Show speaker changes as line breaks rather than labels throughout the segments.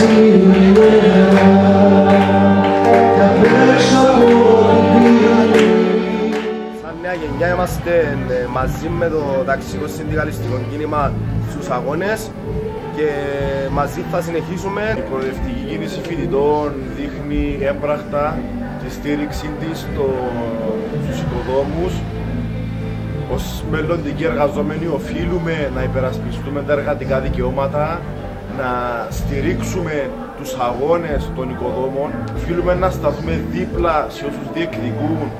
Σαν νέα γενιά είμαστε μαζί με το ταξικό συνδικαλιστικό κίνημα στους αγώνες και μαζί θα συνεχίσουμε. Η προοδευτική κίνηση φοιτητών δείχνει έμπρακτα τη στήριξη της στους οικοδόμους. Ως μελλοντικοί εργαζόμενοι οφείλουμε να υπερασπιστούμε τα εργατικά δικαιώματα, να στηρίξουμε τους αγώνες των οικοδόμων. Οφείλουμε να σταθούμε δίπλα σε όσους διεκδικούν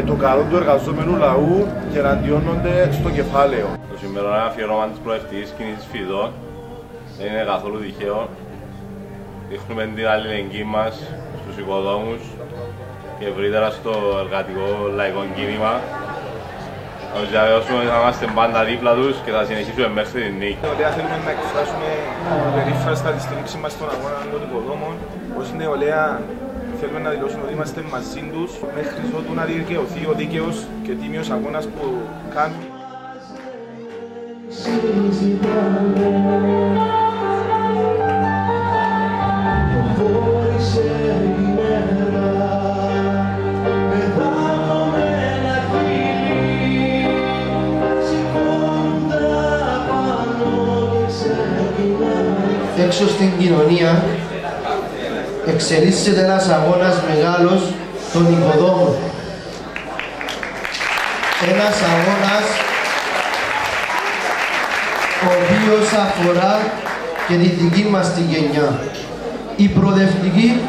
το καλό του εργαζόμενου λαού και να αντιώνονται στο κεφάλαιο.
Το σημερινό αφιερώμα της προοδευτικής κίνησης φοιτητών δεν είναι καθόλου τυχαίο. Δείχνουμε την αλληλεγγύη μας στους οικοδόμους και ευρύτερα στο εργατικό λαϊκό κίνημα. Να τους διαβεβαιώσουμε ότι θα είμαστε πάντα δίπλα τους και θα συνεχίσουμε μέχρι την νίκη.
Νεολαία θέλουμε να εκφράσουμε περίφραστα τη στήριξη μας στον αγώνα των οικοδόμων. Ως νεολαία θέλουμε να δηλώσουμε ότι είμαστε μαζί τους μέχρι ότου να δικαιωθεί ο δίκαιος και τίμιος αγώνας που κάνουν.
Έξω στην κοινωνία εξελίσσεται ένας αγώνας μεγάλος των οικοδόμων. Ένας αγώνας ο οποίος αφορά και τη δική μας τη γενιά. Η προοδευτική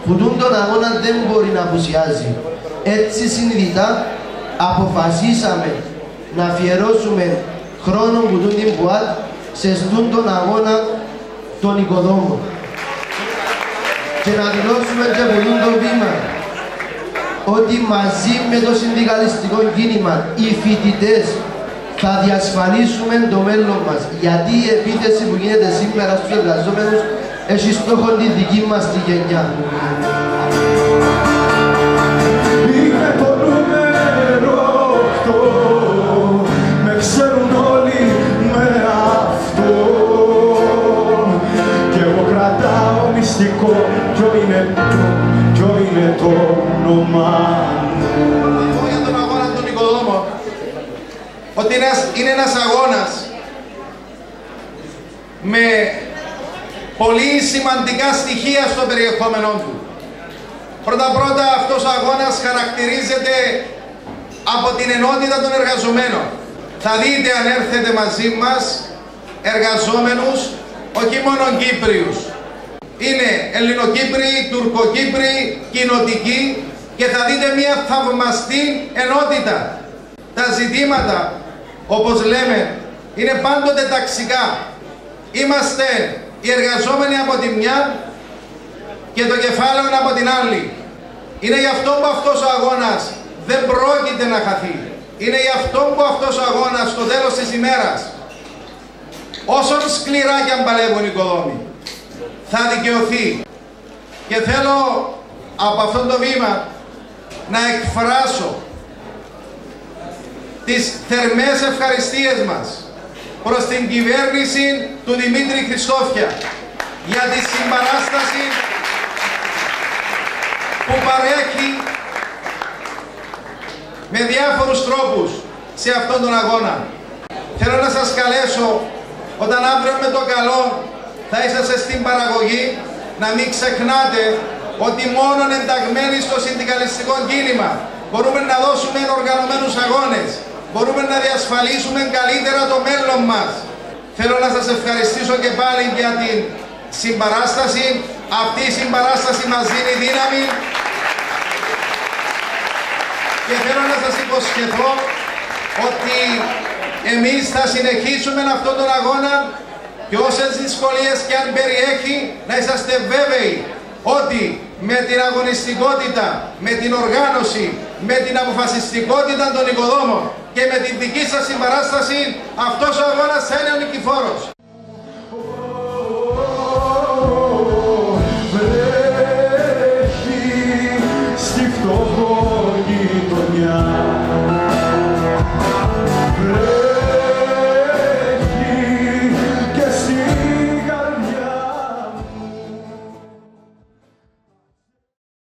που τον αγώνα δεν μπορεί να απουσιάζει. Έτσι συνειδητά αποφασίσαμε να αφιερώσουμε χρόνο που την ΠΟΑΤ σε τον αγώνα των οικοδόμων και να δηλώσουμε και από το βήμα ότι μαζί με το συνδικαλιστικό κίνημα οι φοιτητές θα διασφαλίσουμε το μέλλον μας, γιατί η επίθεση που γίνεται σήμερα στους εργαζόμενους έχει στόχο τη δική μας τη γενιά.
Είναι το νούμερο 8, με ξέρουν όλοι με αυτό και εγώ κρατάω μυστικό ποιο είναι το όνομά μου.
Για τον αγώνα των οικοδόμων, ότι είναι ένας αγώνας με πολύ σημαντικά στοιχεία στο περιεχόμενό του. Πρώτα-πρώτα αυτός ο αγώνας χαρακτηρίζεται από την ενότητα των εργαζομένων. Θα δείτε αν έρθετε μαζί μας εργαζόμενους, όχι μόνο Κύπριους. Είναι Ελληνοκύπριοι, Τουρκοκύπριοι, κοινοτικοί και θα δείτε μια θαυμαστή ενότητα. Τα ζητήματα, όπως λέμε, είναι πάντοτε ταξικά. Είμαστε οι εργαζόμενοι από τη μια και το κεφάλαιο από την άλλη. Είναι γι' αυτό που αυτός ο αγώνας δεν πρόκειται να χαθεί. Είναι γι' αυτό που αυτός ο αγώνας στο τέλος της ημέρας, όσο σκληρά και αν παλεύουν οι οικοδόμοι, θα δικαιωθεί. Και θέλω από αυτό το βήμα να εκφράσω τις θερμές ευχαριστίες μας προς την κυβέρνηση του Δημήτρη Χριστόφια για τη συμπαράσταση που παρέχει με διάφορους τρόπους σε αυτόν τον αγώνα. Θέλω να σας καλέσω, όταν αύριο με το καλό θα είσαστε στην παραγωγή, να μην ξεχνάτε ότι μόνον ενταγμένοι στο συνδικαλιστικό κίνημα μπορούμε να δώσουμε οργανωμένους αγώνες, μπορούμε να διασφαλίσουμε καλύτερα το μέλλον μας. Θέλω να σας ευχαριστήσω και πάλι για την συμπαράσταση. Αυτή η συμπαράσταση μας δίνει δύναμη και θέλω να σας υποσχεθώ ότι εμείς θα συνεχίσουμε αυτόν τον αγώνα και όσες δυσκολίες και αν περιέχει, να είσαστε βέβαιοι ότι με την αγωνιστικότητα, με την οργάνωση, με την αποφασιστικότητα των οικοδόμων και με την δική σας συμπαράσταση, αυτός ο αγώνας θα είναι ο νικηφόρος.